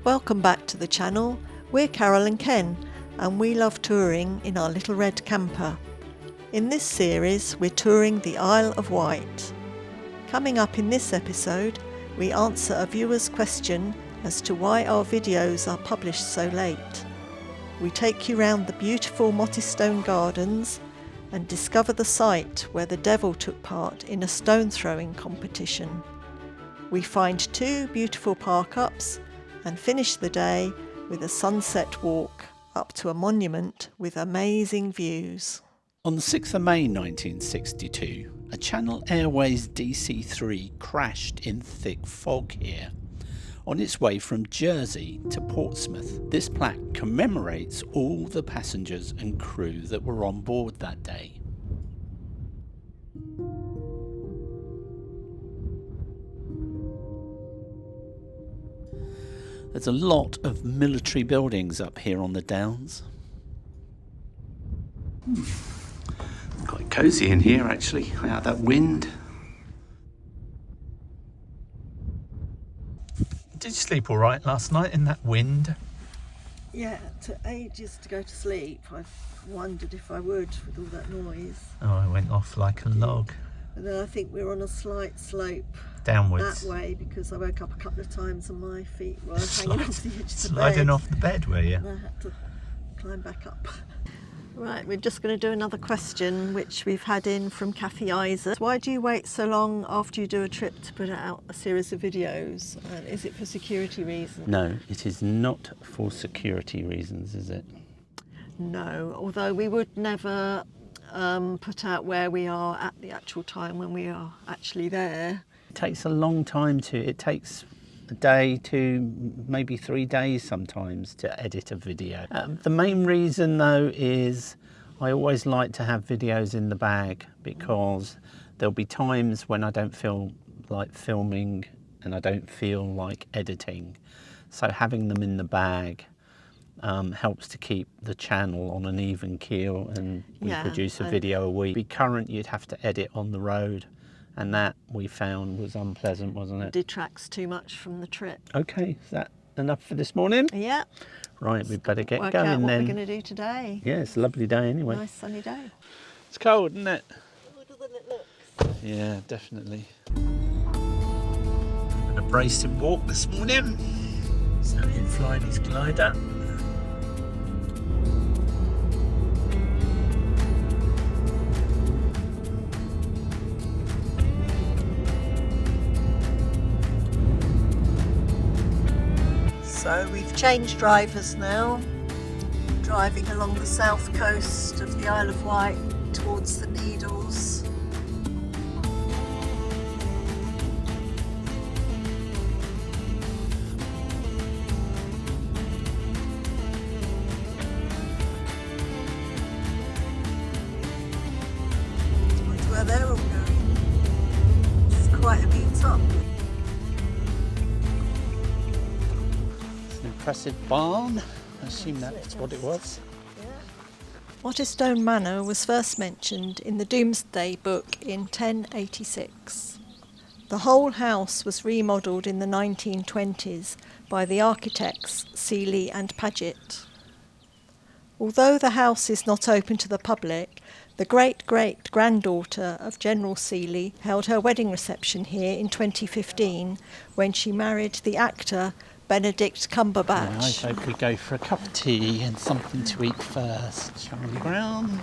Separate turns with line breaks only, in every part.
Welcome back to the channel. We're Carol and Ken, and we love touring in our little red camper. In this series, we're touring the Isle of Wight. Coming up in this episode, we answer a viewer's question as to why our videos are published so late. We take you round the beautiful Mottistone Gardens and discover the site where the devil took part in a stone throwing competition. We find two beautiful park-ups and finish the day with a sunset walk up to a monument with amazing views.
On the 6th of May 1962, a Channel Airways DC-3 crashed in thick fog here, on its way from Jersey to Portsmouth. This plaque commemorates all the passengers and crew that were on board that day. There's a lot of military buildings up here on the Downs. Quite cosy in here actually, out that wind. Did you sleep all right last night in that wind?
Yeah, it took ages to go to sleep. I've wondered if I would with all that noise.
Oh, I went off like a log.
And then I think we're on a slight slope
Downwards.
that way because I woke up a couple of times and my feet were hanging off the edge of the bed.
Sliding off the bed, were you?
And I had to climb back up. Right, we're just going to do another question which we've had in from Kathy Isaac. Why do you wait so long after you do a trip to put out a series of videos? And is it for security reasons?
No, it is not for security reasons, is it?
No, although we would never put out where we are at the actual time when we are actually there.
It takes a long time it takes a day to maybe 3 days sometimes to edit a video. The main reason though is I always like to have videos in the bag because there'll be times when I don't feel like filming and I don't feel like editing. So having them in the bag helps to keep the channel on an even keel, and we produce a video a week. To be current, you'd have to edit on the road, and that we found was unpleasant, wasn't it?
Detracts too much from the trip.
Okay, is that enough for this morning?
Yeah.
Right, we'd better get
Work
going
out what
then.
we're going to do today.
Yeah, it's a lovely day anyway.
Nice sunny day.
It's cold, isn't it?
Colder than it looks.
Yeah, definitely. Having a bracing walk this morning. So in flying his glider.
So we've changed drivers now, driving along the south coast of the Isle of Wight towards the Needles. I wonder where they're all going. It's quite a meet up.
Impressive barn. I assume that's what it was.
Mottistone Manor was first mentioned in the Domesday Book in 1086. The whole house was remodelled in the 1920s by the architects Seeley and Paget. Although the house is not open to the public, the great-great-granddaughter of General Seeley held her wedding reception here in 2015 when she married the actor Benedict Cumberbatch.
Yeah, I hope we go for a cup of tea and something to eat first. Charlie Brown.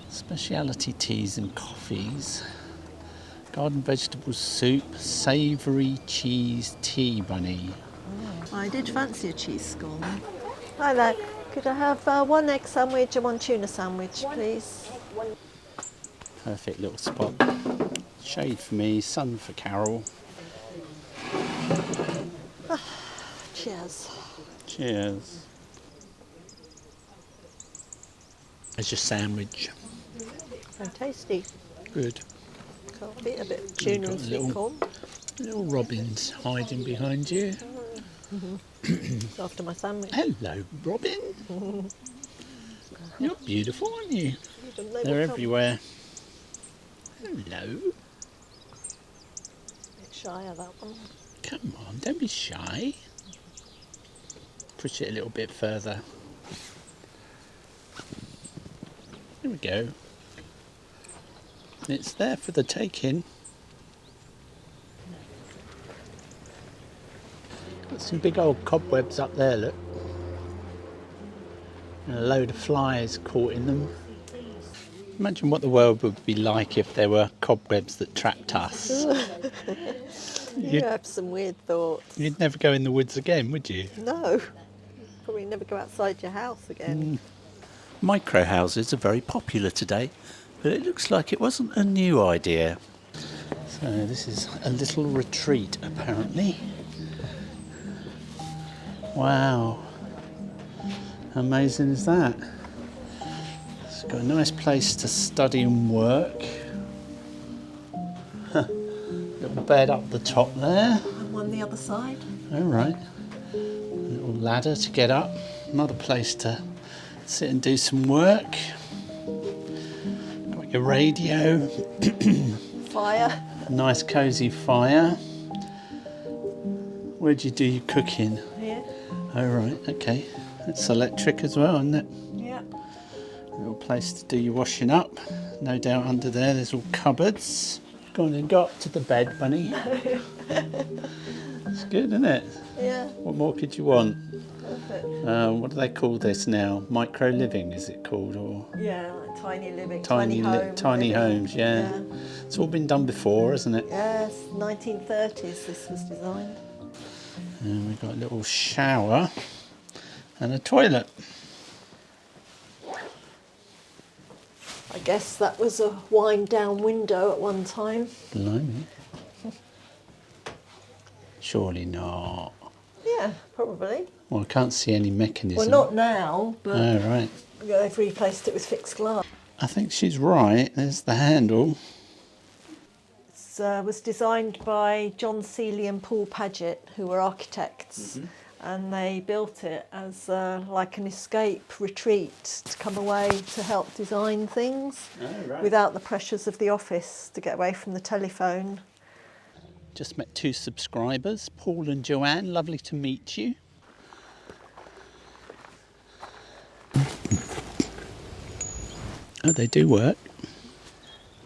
Speciality teas and coffees. Garden vegetable soup, savoury cheese tea bunny.
I did fancy a cheese scone. Hi there. Could I have one egg sandwich and one tuna sandwich, please?
Perfect little spot. Shade for me, sun for Carol.
Cheers.
Cheers. There's your sandwich.
And tasty.
Good.
Can't beat a bit of tuna and sweet corn.
Little robins hiding behind you.
It's after my sandwich.
Hello, Robin. You're beautiful, aren't you? They're everywhere. Hello.
shy of that one.
Come on, don't be shy. Push it a little bit further. There we go. It's there for the taking. Got some big old cobwebs up there, look. And a load of flies caught in them. Imagine what the world would be like if there were cobwebs that trapped us.
You have some weird thoughts.
You'd never go in the woods again, would you?
No. Probably never go outside your house again.
Micro houses are very popular today, but it looks like it wasn't a new idea. So this is a little retreat, apparently. Wow. How amazing is that? It's got a nice place to study and work. Little bed up the top there.
And one the other side.
All right. A little ladder to get up. Another place to sit and do some work. Got your radio.
Fire.
A nice cosy fire. Where do you do your cooking?
Here.
Oh right, okay. It's electric as well, isn't it?
Yeah.
A little place to do your washing up. No doubt under there's all cupboards. Go on and go up to the bed, bunny. It's good, isn't it?
Yeah.
What more could you want?
Perfect.
What do they call this now? Micro living, is it called? Or
Yeah, like tiny living,
tiny
living.
homes, yeah. It's all been done before, hasn't it?
Yes, 1930s this was designed.
And we've got a little shower and a toilet.
I guess that was a wind down window at one time.
Blimey. Surely not.
Yeah, probably.
Well, I can't see any mechanism.
Well, not now, but
Oh, right.
they've replaced it with fixed glass.
I think she's right. There's the handle.
It was designed by John Seeley and Paul Paget, who were architects, and they built it as like an escape retreat to come away to help design things without the pressures of the office, to get away from the telephone.
Just met 2 subscribers, Paul and Joanne. Lovely to meet you. Oh, they do work.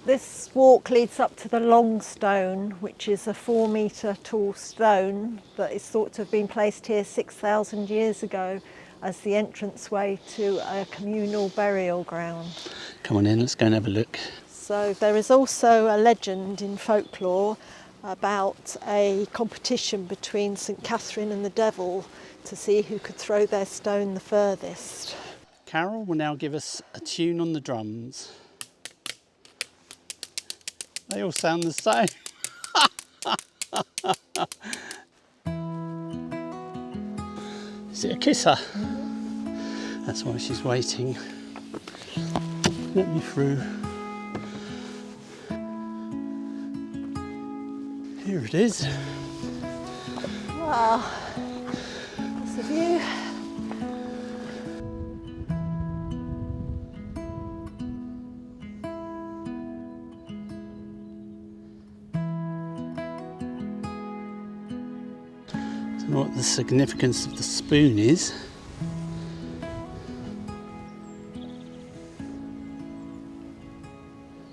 This walk leads up to the Long Stone, which is a 4 metre tall stone that is thought to have been placed here 6,000 years ago as the entranceway to a communal burial ground.
Come on in, let's go and have a look.
So there is also a legend in folklore about a competition between St Catherine and the devil to see who could throw their stone the furthest.
Carol will now give us a tune on the drums. They all sound the same. Is it a kisser? That's why she's waiting. Let me through. Here it is.
Wow, that's the view.
Don't know what the significance of the spoon is.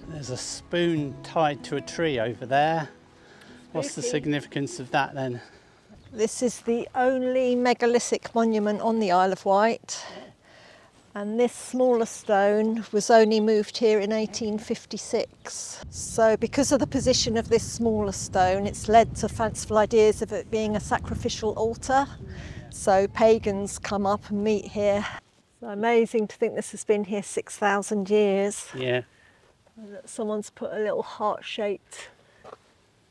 There's a spoon tied to a tree over there. What's the significance of that then?
This is the only megalithic monument on the Isle of Wight, and this smaller stone was only moved here in 1856. So because of the position of this smaller stone, it's led to fanciful ideas of it being a sacrificial altar. So pagans come up and meet here. So amazing to think this has been here 6,000 years.
Yeah.
Someone's put a little heart-shaped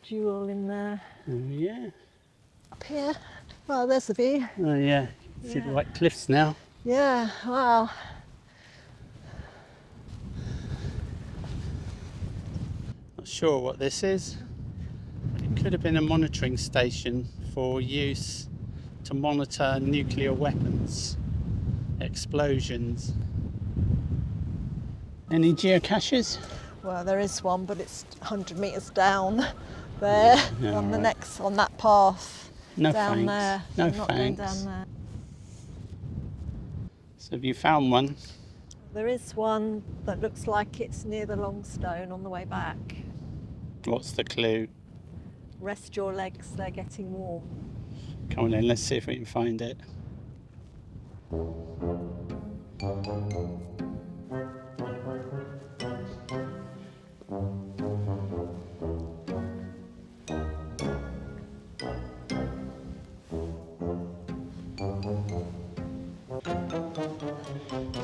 jewel in there.
Oh, yeah.
Up here, well, there's the view.
Oh, yeah. See the white cliffs now.
Yeah, wow.
Not sure what this is. It could have been a monitoring station for use to monitor nuclear weapons, explosions. Any geocaches?
Well, there is one, but it's 100 metres down. there
Yeah,
on the
right.
next, on that path.
No
down
thanks.
there.
No
I'm not going
thanks.
down there.
So have you found one?
There is one that looks like it's near the long stone on the way back.
What's the clue?
Rest your legs, they're getting warm.
Come on then, let's see if we can find it.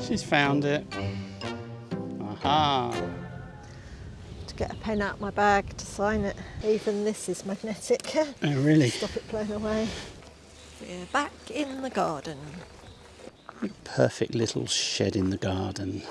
She's found it. Aha!
To get a pen out my bag to sign it. Even this is magnetic.
Oh really?
Stop it blowing away. We're back in the garden.
Perfect little shed in the garden.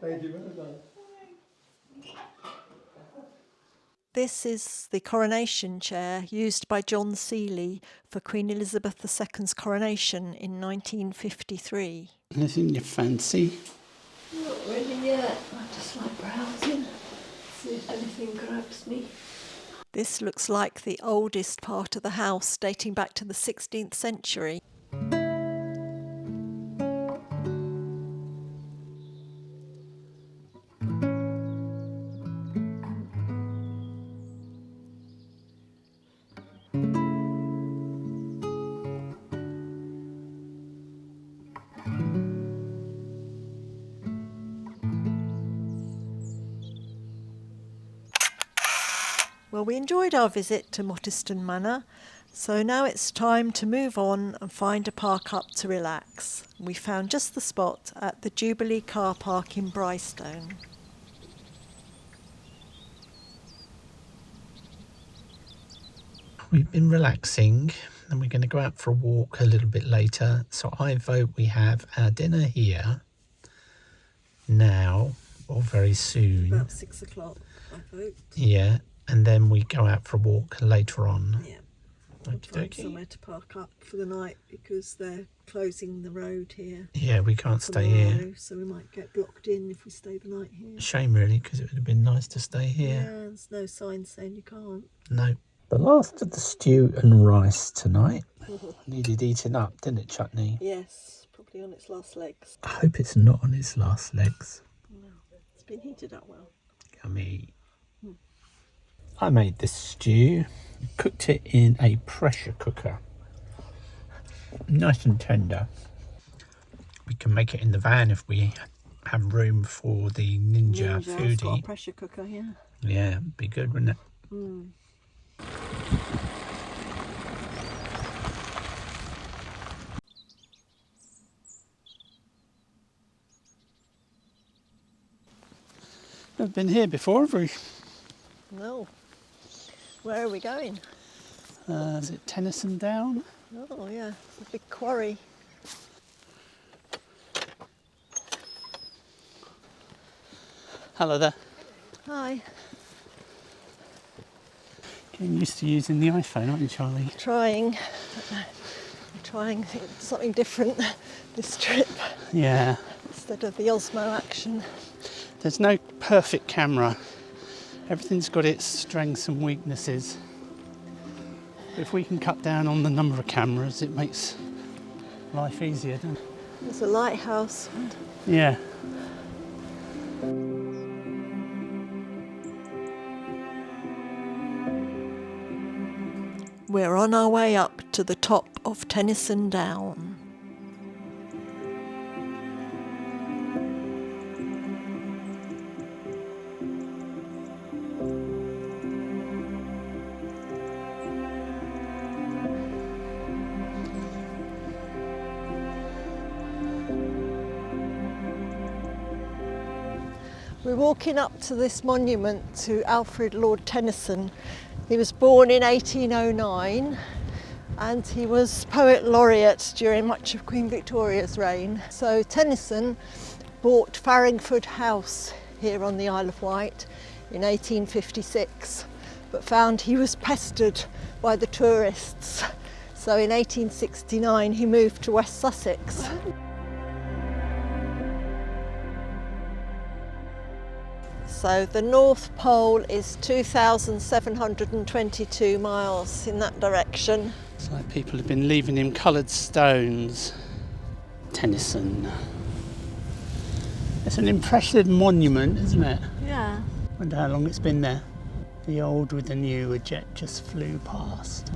Thank you very much.
This is the Coronation Chair used by John Seeley for Queen Elizabeth II's coronation in 1953.
Anything you fancy?
Not really yet. I just like browsing, see if anything grabs me. This looks like the oldest part of the house, dating back to the 16th century. Well, we enjoyed our visit to Mottistone Manor, so now it's time to move on and find a park up to relax. We found just the spot at the Jubilee car park in Brystone.
We've been relaxing and we're going to go out for a walk a little bit later. So I vote we have our dinner here now or very soon.
About 6 o'clock, I vote.
Yeah, and then we go out for a walk later on.
Yeah. We'll find
Okey-dokey.
somewhere to park up for the night because they're closing the road here
Yeah, we can't stay here.
tomorrow, so we might get blocked in if we stay the night here.
Shame really, because it would have been nice to stay
Yeah,
here.
there's no sign saying you can't.
No. The last of the stew and rice tonight needed eating up, didn't it, Chutney?
Yes, probably on its last legs.
I hope it's not on its last legs.
No, it's been heated up well.
Yummy. I made this stew, cooked it in a pressure cooker. Nice and tender. We can make it in the van if we have room for the Ninja
It's got a
foodie.
pressure cooker here.
Yeah, be good, wouldn't it? Never been here before, have we?
No. Where are we going?
Is it Tennyson down?
Oh yeah, it's a big quarry.
Hello there.
Hi.
Getting used to using the iPhone, aren't you, Charlie?
I'm trying something different this trip
Yeah.
instead of the Osmo action.
There's no perfect camera. Everything's got its strengths and weaknesses. If we can cut down on the number of cameras, it makes life easier, doesn't it?
There's a lighthouse.
Yeah.
We're on our way up to the top of Tennyson Down. We're walking up to this monument to Alfred Lord Tennyson. He was born in 1809 and he was poet laureate during much of Queen Victoria's reign. So Tennyson bought Farringford House here on the Isle of Wight in 1856, but found he was pestered by the tourists. So in 1869 he moved to West Sussex. So the North Pole is 2,722 miles in that direction.
It's like people have been leaving him coloured stones. Tennyson. It's an impressive monument, isn't it?
Yeah.
Wonder how long it's been there. The old with the new, a jet just flew past.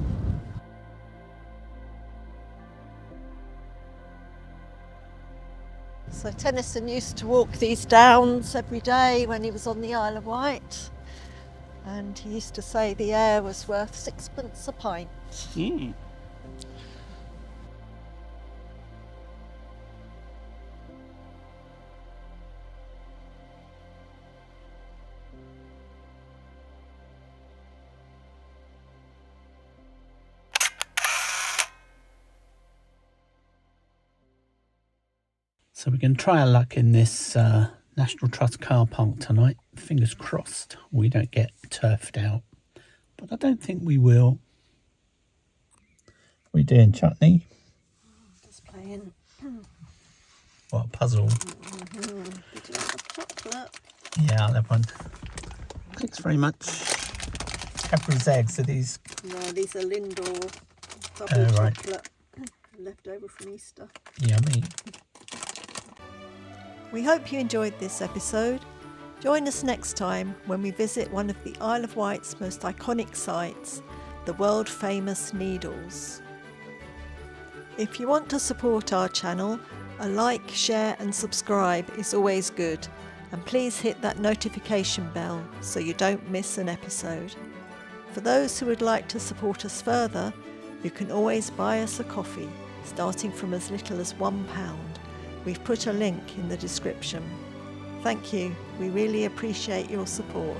So Tennyson used to walk these downs every day when he was on the Isle of Wight, and he used to say the air was worth sixpence a pint.
Mm. So we're going to try our luck in this National Trust car park tonight. Fingers crossed we don't get turfed out, but I don't think we will. What are we doing, chutney?
Just playing.
What a puzzle.
Did you have chocolate?
Yeah, I'll have one. Thanks very much. Cadbury's eggs, are these?
No, these are Lindor double
right.
chocolate left over from Easter.
Yummy.
We hope you enjoyed this episode. Join us next time when we visit one of the Isle of Wight's most iconic sites, the world famous Needles. If you want to support our channel, a like, share and subscribe is always good, and please hit that notification bell so you don't miss an episode. For those who would like to support us further, you can always buy us a coffee, starting from as little as £1. We've put a link in the description. Thank you, we really appreciate your support.